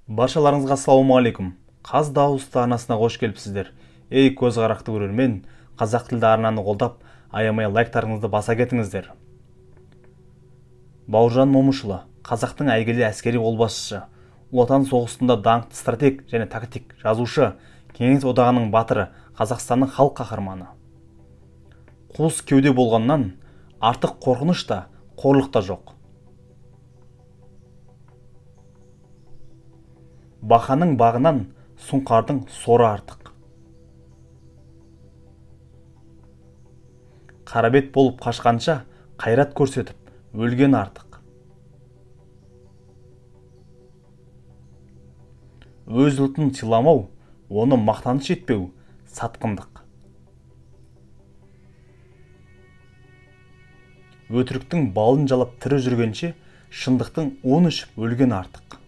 Баршаларыңызға ассалаумағалейкум. Қаз дауысты арнасына қош келіпсіздер. Ей көз қарақты көрермен, қазақ тілді арнаны қолдап, аямай лайктарыңызды баса кетіңіздер. Бауыржан Момышұлы, қазақтың әйгілі әскери қолбасшысы, Ұлы Отан соғысында даңқты стратег және тактик жазушы, Кеңес одағының батыры, Қазақстанның халық қаһарманы. Қуыс кеуде болғаннан артық қорқыныш та, қорлық та жоқ. Бақаның бағынан сұңқардың соры артық. Қарабет болып қашқанша қайрат көрсетіп, өлген артық. Өз ұлтын сыйламау, оны мақтаныш етпеу, сатқындық. Өтіріктің балын жалап тірі жүргенше, шындықтың оны ішіп өлген артық.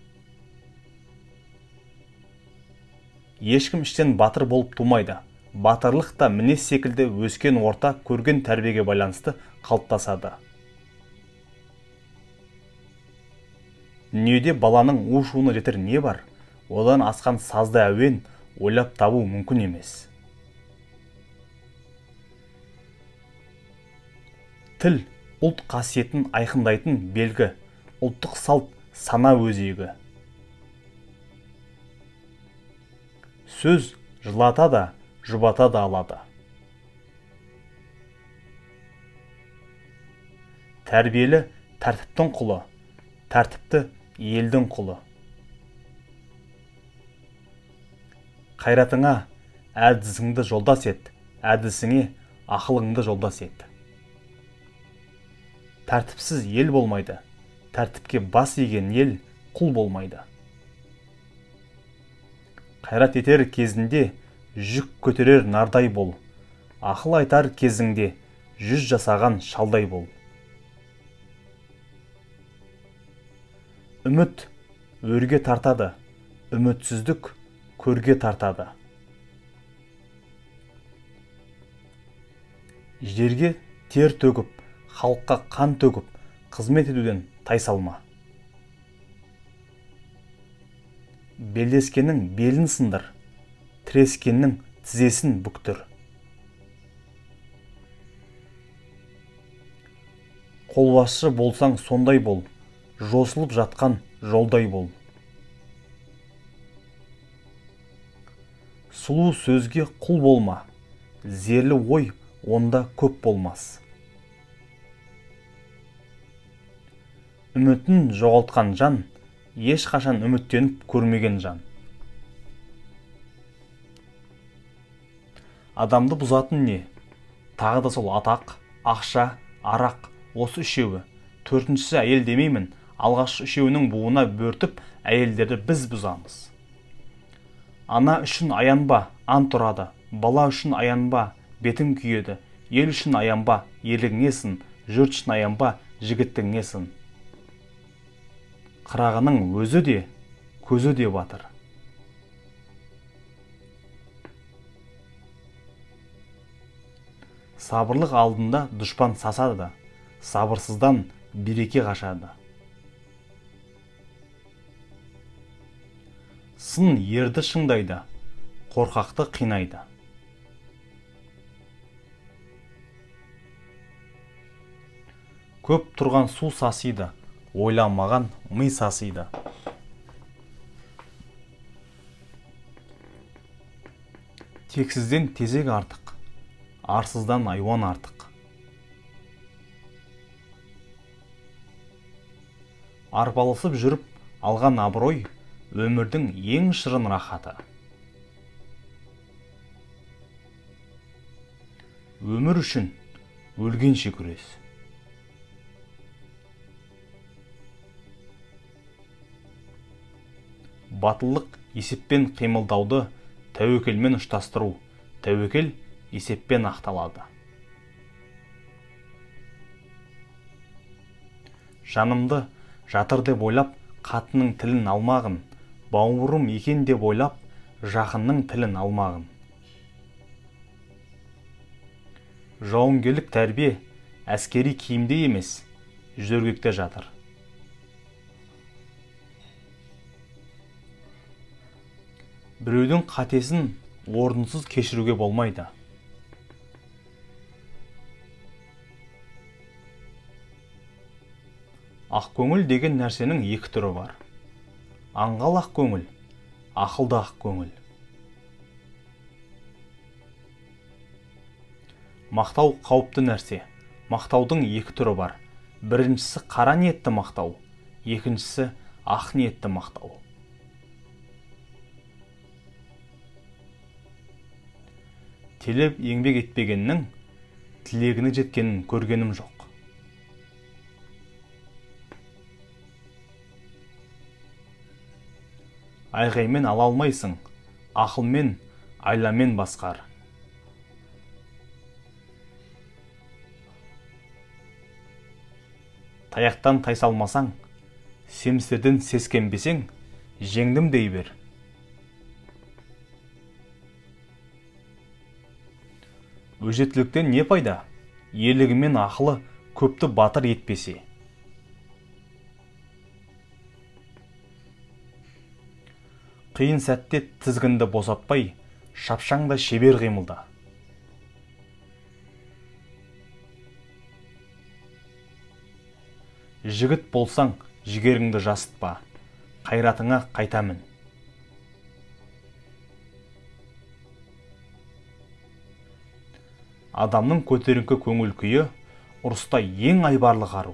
Ешкім іштен батыр болып тумайды. Батырлық та мінез секілді өскен орта көрген тәрбиеге байланысты қалыптасады. Дүниеде баланың у-шуына жетер не бар? Одан асқан сазды әуен ойлап табу мүмкін емес. Тіл ұлт қасиетін айқындайтын белгі, ұлттық салт сана өзегі. Сөз жылата да, жұбата да алады. Тәрбиелі тәртіптің құлы, тәртіпті елдің құлы. Қайратыңа әдісіңді жолдас ет, әдісіңе ақылыңды жолдас ет. Тәртіпсіз ел болмайды, тәртіпке бас иген ел құл болмайды. Қайрат етер кезінде жүк көтерер нардай бол. Ақыл айтар кезіңде 100 жасаған шалдай бол. Үміт өрге тартады, үмітсіздік көрге тартады. Жерге тер төгіп, халыққа қан төгіп, қызмет етуден тайсалма. Белдескеннің белін сындыр, тірескеннің тізесін бүктір. Қолбасшы болсаң сондай бол, жосылып жатқан жолдай бол. Сұлу сөзге құл болма, зерлі ой онда көп болмас. Үмітін жоғалтқан жан, ешқашан үміттеніп көрмеген жан. Адамды бұзатын не? Тағы да сол атақ, ақша, арақ, осы үшеуі. Төртіншісі әйел демеймін, алғаш үшеуінің буына бөртіп, әйелдерді біз бұзамыз. Ана үшін аянба, ант ұрады, бала үшін аянба, бетің күйеді, ел үшін аянба, ерлігіңе сын, жұрт үшін аянба, жігіттігіңе сын. Қырағының өзі де, көзі де батыр. Сабырлық алдында дұшпан сасады, сабырсыздан береке қашады. Сын ерді шыңдайды, қорқақты қинайды. Көп тұрған су сасиды, ойламаған ми сасиды. Тексізден тезек артық, арсыздан айуан артық. Арпалысып жүріп алған абырой өмірдің ең шырын рахаты. Өмір үшін өлгенше күрес. Батыллық есеппен қимылдауды тәуекелмен ұштастыру, тәуекел есеппен ақталады. Жанымды жатыр деп ойлап, қатының тілін алмағын, бауырым екен деп ойлап, жақынның тілін алмағын. Жауынгерлік тәрбие әскери киімде емес, жөргекте жатыр. Біреудің қатесін орынсыз кешіруге болмайды. Ақкөңіл деген нәрсенің екі түрі бар. Аңғал ақкөңіл, ақылды ақкөңіл. Мақтау қауіпті нәрсе. Мақтаудың екі түрі бар. Біріншісі қара ниетті мақтау, екіншісі ақ ниетті мақтау. Телеп еңбек етпегеннің тілегіне жеткенін көргенім жоқ. Айғаймен ала алмайсың, ақылмен, айламен басқар. Таяқтан тайсалмасаң, семсерден сескенбесең, жеңдім дей бер. Өжеттіліктен не пайда? Ерлігімен ақылы көпті батыр етпесе. Қиын сәтте тізгінді босатпай, шапшаңда шебер қимылда. Жігіт болсаң, жігеріңді жасытпа, қайратыңа қайтамын. Адамның көтеріңкі көңіл күйі ұрыста ең айбарлы қару.